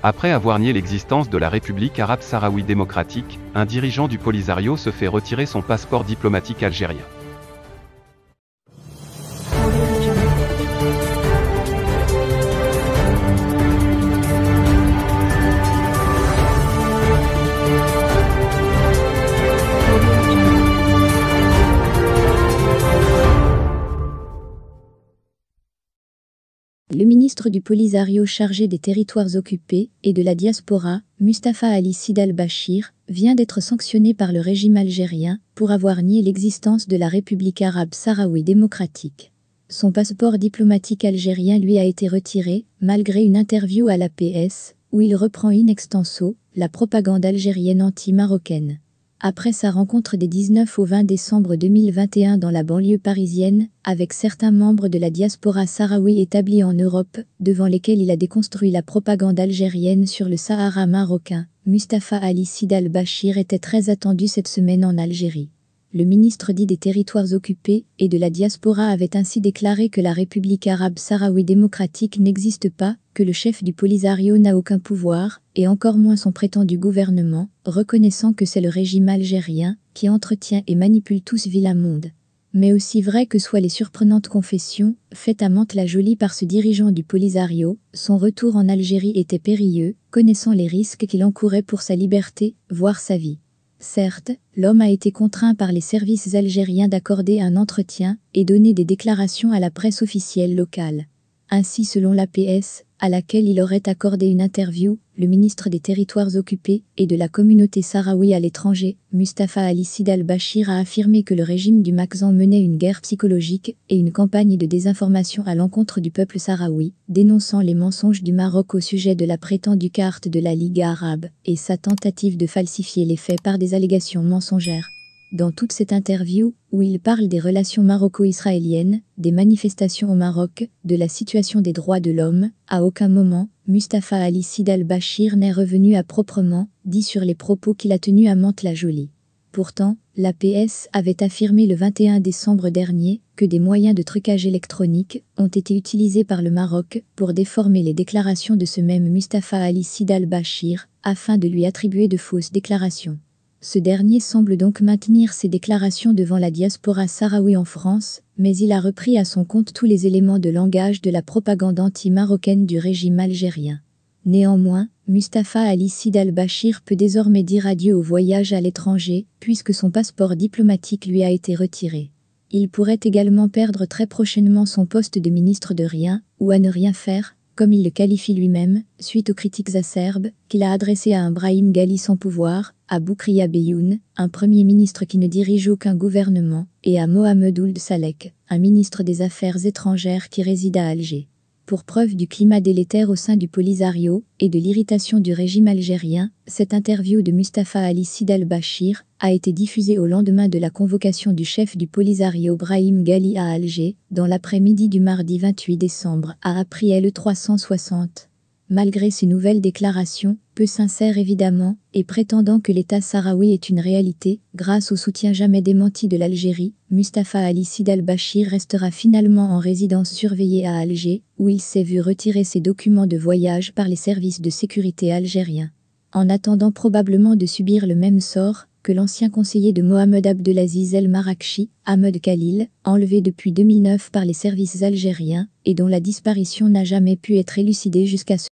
Après avoir nié l'existence de la République arabe sahraoui démocratique, un dirigeant du Polisario se fait retirer son passeport diplomatique algérien. Le ministre du Polisario chargé des territoires occupés et de la diaspora, Mustapha Ali Sid al-Bashir, vient d'être sanctionné par le régime algérien pour avoir nié l'existence de la République arabe sahraoui démocratique. Son passeport diplomatique algérien lui a été retiré, malgré une interview à l'APS, où il reprend in extenso la propagande algérienne anti-marocaine. Après sa rencontre des 19 au 20 décembre 2021 dans la banlieue parisienne, avec certains membres de la diaspora sahraoui établis en Europe, devant lesquels il a déconstruit la propagande algérienne sur le Sahara marocain, Mustapha Ali Sid al-Bashir était très attendu cette semaine en Algérie. Le ministre dit des territoires occupés et de la diaspora avait ainsi déclaré que la République arabe sahraoui démocratique n'existe pas, que le chef du Polisario n'a aucun pouvoir, et encore moins son prétendu gouvernement, reconnaissant que c'est le régime algérien qui entretient et manipule tout ce vilain monde. Mais aussi vrai que soient les surprenantes confessions faites à Mantes-la-Jolie par ce dirigeant du Polisario, son retour en Algérie était périlleux, connaissant les risques qu'il encourait pour sa liberté, voire sa vie. Certes, l'homme a été contraint par les services algériens d'accorder un entretien et donner des déclarations à la presse officielle locale. Ainsi, selon l'APS, à laquelle il aurait accordé une interview, le ministre des Territoires occupés et de la communauté sahraoui à l'étranger, Mustapha Ali Sid al-Bashir, a affirmé que le régime du Makzan menait une guerre psychologique et une campagne de désinformation à l'encontre du peuple sahraoui, dénonçant les mensonges du Maroc au sujet de la prétendue carte de la Ligue arabe et sa tentative de falsifier les faits par des allégations mensongères. Dans toute cette interview, où il parle des relations maroco-israéliennes, des manifestations au Maroc, de la situation des droits de l'homme, à aucun moment, Mustapha Ali Sid al-Bashir n'est revenu à proprement dit sur les propos qu'il a tenus à Mantes-la-Jolie. Pourtant, l'APS avait affirmé le 21 décembre dernier que des moyens de trucage électronique ont été utilisés par le Maroc pour déformer les déclarations de ce même Mustapha Ali Sid al-Bashir, afin de lui attribuer de fausses déclarations. Ce dernier semble donc maintenir ses déclarations devant la diaspora sahraoui en France, mais il a repris à son compte tous les éléments de langage de la propagande anti-marocaine du régime algérien. Néanmoins, Mustapha Ali Sid al-Bashir peut désormais dire adieu au voyage à l'étranger, puisque son passeport diplomatique lui a été retiré. Il pourrait également perdre très prochainement son poste de ministre de rien, ou à ne rien faire, comme il le qualifie lui-même, suite aux critiques acerbes qu'il a adressées à un Brahim Ghali sans pouvoir, à Boukria Beyoun, un premier ministre qui ne dirige aucun gouvernement, et à Mohamed Ould Salek, un ministre des Affaires étrangères qui réside à Alger. Pour preuve du climat délétère au sein du Polisario et de l'irritation du régime algérien, cette interview de Mustapha Ali Sid al-Bashir a été diffusée au lendemain de la convocation du chef du Polisario Brahim Ghali à Alger, dans l'après-midi du mardi 28 décembre, a appris L360. Malgré ces nouvelles déclarations, peu sincères évidemment, et prétendant que l'État sahraoui est une réalité, grâce au soutien jamais démenti de l'Algérie, Mustapha Ali Sid al-Bashir restera finalement en résidence surveillée à Alger, où il s'est vu retirer ses documents de voyage par les services de sécurité algériens. En attendant probablement de subir le même sort que l'ancien conseiller de Mohamed Abdelaziz El Marakchi, Ahmed Khalil, enlevé depuis 2009 par les services algériens, et dont la disparition n'a jamais pu être élucidée jusqu'à ce